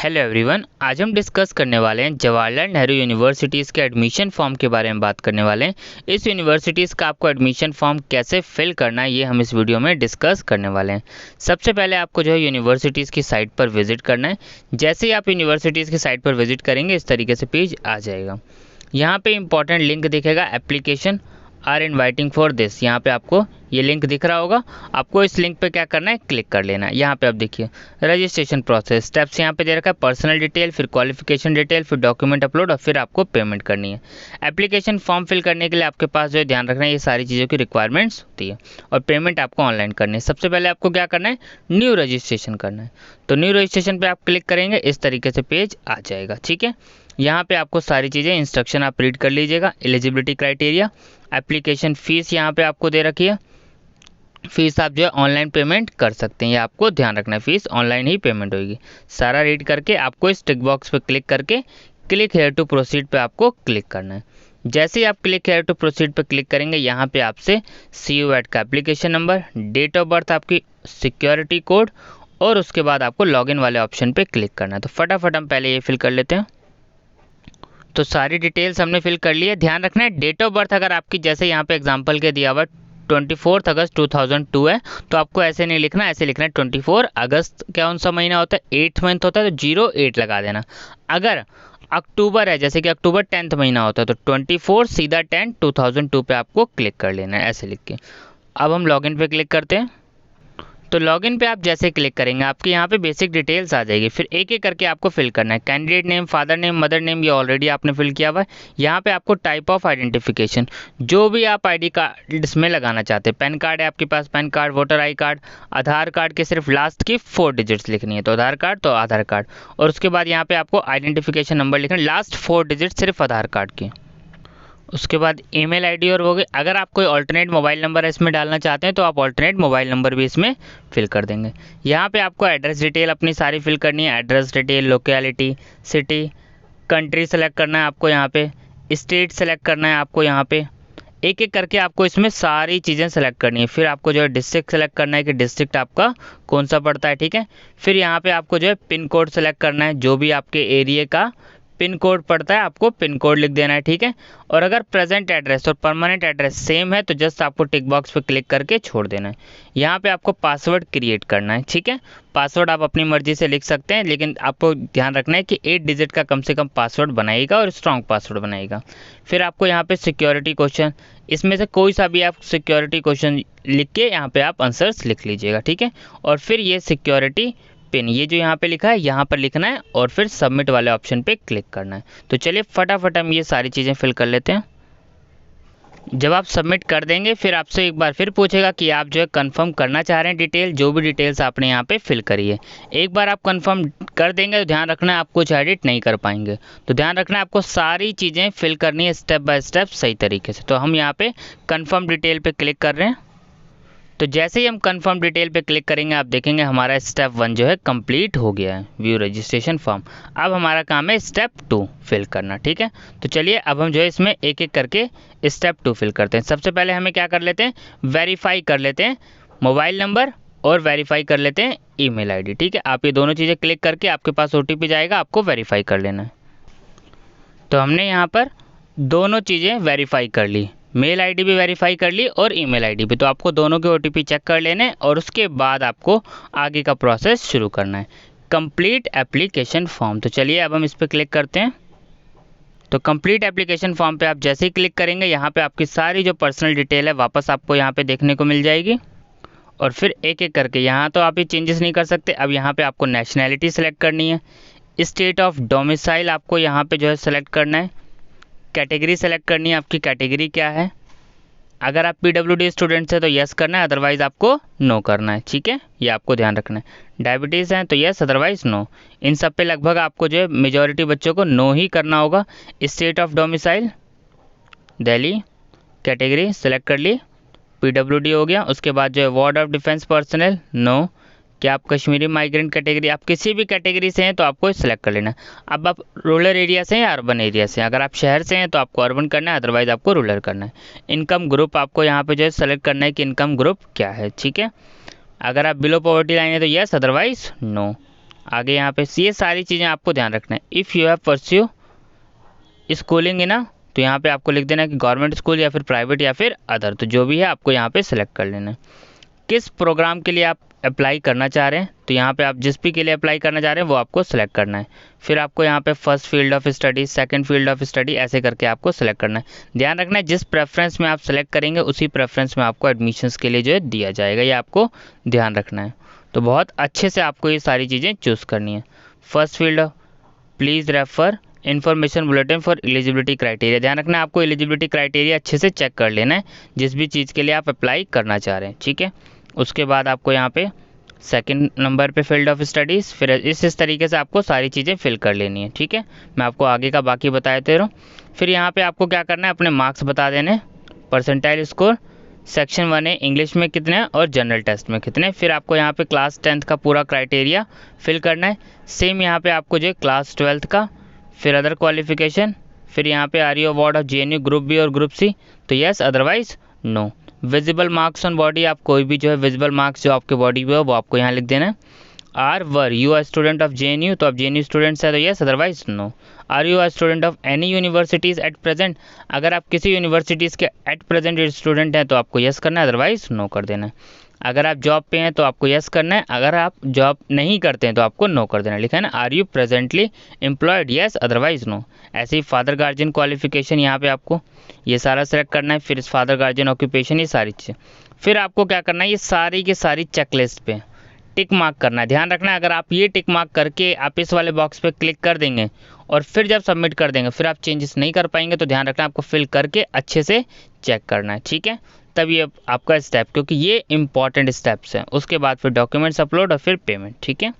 Hello everyone, आज हम discuss करने वाले हैं जवाहरलाल नेहरू यूनिवर्सिटीज़ के एडमिशन फॉर्म के बारे में बात करने वाले हैं। इस यूनिवर्सिटीज़ का आपको एडमिशन फॉर्म कैसे फिल करना है ये हम इस वीडियो में डिस्कस करने वाले हैं। सबसे पहले आपको जो है यूनिवर्सिटीज़ की साइट पर विजिट करना है। जैसे ही आप यूनिवर्सिटीज़ की साइट पर विजिट करेंगे इस तरीके से पेज आ जाएगा। यहाँ पे इंपॉर्टेंट लिंक दिखेगा, application are inviting for this. यहाँ पे आपको ये लिंक दिख रहा होगा, आपको इस लिंक पे क्या करना है, क्लिक कर लेना है। यहाँ पे आप देखिए रजिस्ट्रेशन प्रोसेस स्टेप्स यहाँ पे दे रखा है, पर्सनल डिटेल, फिर क्वालिफिकेशन डिटेल, फिर डॉक्यूमेंट अपलोड और फिर आपको पेमेंट करनी है। एप्लीकेशन फॉर्म फिल करने के लिए आपके पास जो है ध्यान रखना है, ये सारी चीज़ों की रिक्वायरमेंट्स होती है और पेमेंट आपको ऑनलाइन करनी है। सबसे पहले आपको क्या करना है, न्यू रजिस्ट्रेशन करना है। तो न्यू रजिस्ट्रेशन पर आप क्लिक करेंगे, इस तरीके से पेज आ जाएगा। ठीक है, यहाँ पे आपको सारी चीज़ें इंस्ट्रक्शन आप रीड कर लीजिएगा। एलिजिबिलिटी क्राइटेरिया, एप्लीकेशन फ़ीस यहाँ पे आपको दे रखी है। फ़ीस आप जो है ऑनलाइन पेमेंट कर सकते हैं, ये आपको ध्यान रखना है, फ़ीस ऑनलाइन ही पेमेंट होगी। सारा रीड करके आपको इस टिक बॉक्स पे क्लिक करके क्लिक हेयर टू प्रोसीड पे आपको क्लिक करना है। जैसे ही आप क्लिक हेयर टू प्रोसीड पे क्लिक करेंगे, यहाँ पे आपसे CUET का application number, date of birth, आपकी सिक्योरिटी कोड और उसके बाद आपको लॉगिन वाले ऑप्शन पे क्लिक करना है। तो फटाफट हम पहले ये फिल कर लेते हैं। तो सारी डिटेल्स हमने फिल कर ली है। ध्यान रखना है डेट ऑफ बर्थ अगर आपकी जैसे यहाँ पे एग्जांपल के दिया हुआ 24 अगस्त 2002 है तो आपको ऐसे नहीं लिखना, ऐसे लिखना है 24 अगस्त। कौन सा महीना होता है, 8th मंथ होता है तो 08 लगा देना। अगर अक्टूबर है, जैसे कि अक्टूबर 10th महीना होता है तो 24 सीधा 10 2002 पे आपको क्लिक कर लेना है ऐसे लिख के। अब हम लॉगिन पे क्लिक करते हैं। तो लॉगिन पे आप जैसे क्लिक करेंगे आपके यहाँ पे बेसिक डिटेल्स आ जाएगी, फिर एक एक करके आपको फिल करना है। Candidate name, father name, mother name ये ऑलरेडी आपने फिल किया हुआ है। यहाँ पे आपको टाइप ऑफ आइडेंटिफिकेशन जो भी आप आईडी कार्ड इसमें लगाना चाहते हैं, पैन कार्ड है आपके पास, PAN card, voter ID card, Aadhaar card के सिर्फ लास्ट की 4 डिजिट्स लिखनी है, तो आधार कार्ड तो आधार कार्ड। और उसके बाद यहाँ पे आपको आइडेंटिफिकेशन नंबर लिखना है, लास्ट 4 डिजिट सिर्फ आधार कार्ड की। उसके बाद ईमेल आईडी और वो अगर आप कोई ऑल्टरनेट मोबाइल नंबर इसमें डालना चाहते हैं तो आप ऑल्टरनेट मोबाइल नंबर भी इसमें फिल कर देंगे। यहाँ पे आपको एड्रेस डिटेल अपनी सारी फिल करनी है, address detail, locality, city, country select करना है आपको, यहाँ पे स्टेट सेलेक्ट करना है आपको, यहाँ पे एक एक करके आपको इसमें सारी चीज़ें सेलेक्ट करनी है। फिर आपको जो है डिस्ट्रिक्ट सेलेक्ट करना है कि डिस्ट्रिक्ट आपका कौन सा पड़ता है। ठीक है, फिर यहाँ पे आपको जो है पिन कोड सेलेक्ट करना है, जो भी आपके एरिया का पिन कोड पड़ता है आपको पिन कोड लिख देना है। ठीक है, और अगर प्रेजेंट एड्रेस और परमानेंट एड्रेस सेम है तो जस्ट आपको टिक बॉक्स पे क्लिक करके छोड़ देना है। यहाँ पे आपको पासवर्ड क्रिएट करना है। ठीक है, पासवर्ड आप अपनी मर्जी से लिख सकते हैं, लेकिन आपको ध्यान रखना है कि 8 डिजिट का कम से कम पासवर्ड बनाइएगा और स्ट्रॉन्ग पासवर्ड बनाइएगा। फिर आपको यहाँ पे सिक्योरिटी क्वेश्चन, इसमें से कोई सा भी आप सिक्योरिटी क्वेश्चन लिख के यहाँ पे आप आंसर्स लिख लीजिएगा। ठीक है, और फिर ये सिक्योरिटी पिन ये जो यहाँ पे लिखा है यहाँ पर लिखना है और फिर सबमिट वाले ऑप्शन पे क्लिक करना है। तो चलिए फटाफट हम ये सारी चीज़ें फिल कर लेते हैं। जब आप सबमिट कर देंगे फिर आपसे एक बार फिर पूछेगा कि आप जो है कंफर्म करना चाह रहे हैं डिटेल, जो भी डिटेल्स आपने यहाँ पे फिल करी है। एक बार आप कंफर्म कर देंगे तो ध्यान रखना है आप कुछ एडिट नहीं कर पाएंगे। तो ध्यान रखना है आपको सारी चीज़ें फिल करनी है स्टेप बाय स्टेप सही तरीके से। तो हम यहाँ पे कंफर्म डिटेल पे क्लिक कर रहे हैं। तो जैसे ही हम कंफर्म डिटेल पे क्लिक करेंगे आप देखेंगे हमारा स्टेप 1 जो है कंप्लीट हो गया है, व्यू रजिस्ट्रेशन फॉर्म। अब हमारा काम है स्टेप 2 फिल करना। ठीक है, तो चलिए अब हम जो है इसमें एक एक करके स्टेप 2 फिल करते हैं। सबसे पहले हमें क्या कर लेते हैं, वेरीफाई कर लेते हैं मोबाइल नंबर और वेरीफाई कर लेते हैं ईमेल आईडी। ठीक है, आप ये दोनों चीज़ें क्लिक करके आपके पास OTP जाएगा, आपको वेरीफाई कर लेना है। तो हमने यहाँ पर दोनों चीज़ें वेरीफाई कर ली, मेल आईडी भी वेरीफाई कर ली और ईमेल आईडी भी। तो आपको दोनों के OTP चेक कर लेने और उसके बाद आपको आगे का प्रोसेस शुरू करना है, कंप्लीट एप्लीकेशन फॉर्म। तो चलिए अब हम इस पर क्लिक करते हैं। तो कंप्लीट एप्लीकेशन फॉर्म पे आप जैसे ही क्लिक करेंगे यहाँ पे आपकी सारी जो पर्सनल डिटेल है वापस आपको यहाँ पे देखने को मिल जाएगी। और फिर एक एक करके यहाँ तो आप ये चेंजेस नहीं कर सकते। अब यहाँ पे आपको नेशनैलिटी सेलेक्ट करनी है, स्टेट ऑफ डोमिसाइल आपको यहाँ पे जो है सेलेक्ट करना है, कैटेगरी सेलेक्ट करनी है, आपकी कैटेगरी क्या है। अगर आप PWD स्टूडेंट्स है तो यस करना है, अदरवाइज़ आपको नो करना है। ठीक है, ये आपको ध्यान रखना है। डायबिटीज़ है तो यस, अदरवाइज़ नो। इन सब पे लगभग आपको जो है मेजॉरिटी बच्चों को नो ही करना होगा। State of domicile Delhi, category select कर ली, PWD हो गया। उसके बाद जो है ward of defence personnel no, क्या आप कश्मीरी माइग्रेंट कैटेगरी, आप किसी भी कैटेगरी से हैं तो आपको सिलेक्ट कर लेना। अब आप रूरल एरिया से हैं या अर्बन एरिया से हैं, अगर आप शहर से हैं तो आपको अर्बन करना है, अदरवाइज़ आपको रूरल करना है। इनकम ग्रुप आपको यहाँ पे जो है सेलेक्ट करना है कि इनकम ग्रुप क्या है। ठीक है, अगर आप बिलो पॉवर्टी लाइन है तो यस, अदरवाइज़ नो। आगे यहाँ पे ये सारी चीज़ें आपको ध्यान रखना है। If you have pursue schooling in तो यहाँ पे आपको लिख देना है कि गवर्नमेंट स्कूल या फिर प्राइवेट या फिर अदर, तो जो भी है आपको यहाँ पे सिलेक्ट कर लेना है। किस प्रोग्राम के लिए आप अप्लाई करना चाह रहे हैं, तो यहाँ पे आप जिस भी के लिए अप्लाई करना चाह रहे हैं वो आपको सिलेक्ट करना है। फिर आपको यहाँ पे first field of study, second field of study, ऐसे करके आपको सिलेक्ट करना है। ध्यान रखना है जिस प्रेफरेंस में आप सिलेक्ट करेंगे उसी प्रेफरेंस में आपको एडमिशन्स के लिए जो है दिया जाएगा, ये आपको ध्यान रखना है। तो बहुत अच्छे से आपको ये सारी चीज़ें चूज़ करनी है। First field please refer information bulletin for eligibility criteria. ध्यान रखना है आपको एलिजिबिलिटी क्राइटेरिया अच्छे से चेक कर लेना है जिस भी चीज़ के लिए आप अप्लाई करना चाह रहे हैं, ठीक है। उसके बाद आपको यहाँ पे सेकंड नंबर पे फील्ड ऑफ स्टडीज़, फिर इस तरीके से आपको सारी चीज़ें फिल कर लेनी है, ठीक है। मैं आपको आगे का बाकी बता देते रहूँ। फिर यहाँ पे आपको क्या करना है, अपने मार्क्स बता देने, percentile score, section 1A English में कितने और जनरल टेस्ट में कितने। फिर आपको यहाँ पे क्लास 10th का पूरा क्राइटेरिया फिल करना है। सेम यहाँ पे आपको जो क्लास 12th का, फिर अदर क्वालिफिकेशन, फिर यहाँ पे are you a ward of JNU group b और ग्रुप सी, तो yes otherwise no. Visible marks on body, आप कोई भी जो है विजिबल मार्क्स जो आपके बॉडी पे हो वो आपको यहाँ लिख देना है। Are were you are student of JNU, तो आप JNU स्टूडेंट्स है तो yes otherwise no. Are you are student of any universities at present, अगर आप किसी यूनिवर्सिटीज़ के एट प्रेजेंट स्टूडेंट हैं तो आपको यस करना है, अदरवाइज नो कर देना है। अगर आप जॉब पे हैं तो आपको यस करना है, अगर आप जॉब नहीं करते हैं तो आपको नो कर देना है। लिखा है ना, are you presently employed, yes otherwise no. ऐसे ही फादर गार्जियन क्वालिफिकेशन यहाँ पे आपको ये सारा सेलेक्ट करना है। फिर इस फादर गार्जियन ऑक्यूपेशन, ये सारी चीज़ें। फिर आपको क्या करना है, ये सारी की सारी चेकलिस्ट पे टिक मार्क करना है। ध्यान रखना है अगर आप ये टिक मार्क करके आप इस वाले बॉक्स पे क्लिक कर देंगे और फिर जब सबमिट कर देंगे फिर आप चेंजेस नहीं कर पाएंगे, तो ध्यान रखना आपको फिल करके अच्छे से चेक करना है, ठीक है। तब ये आपका स्टेप, क्योंकि ये इंपॉर्टेंट स्टेप्स हैं। उसके बाद फिर डॉक्यूमेंट्स अपलोड और फिर पेमेंट, ठीक है।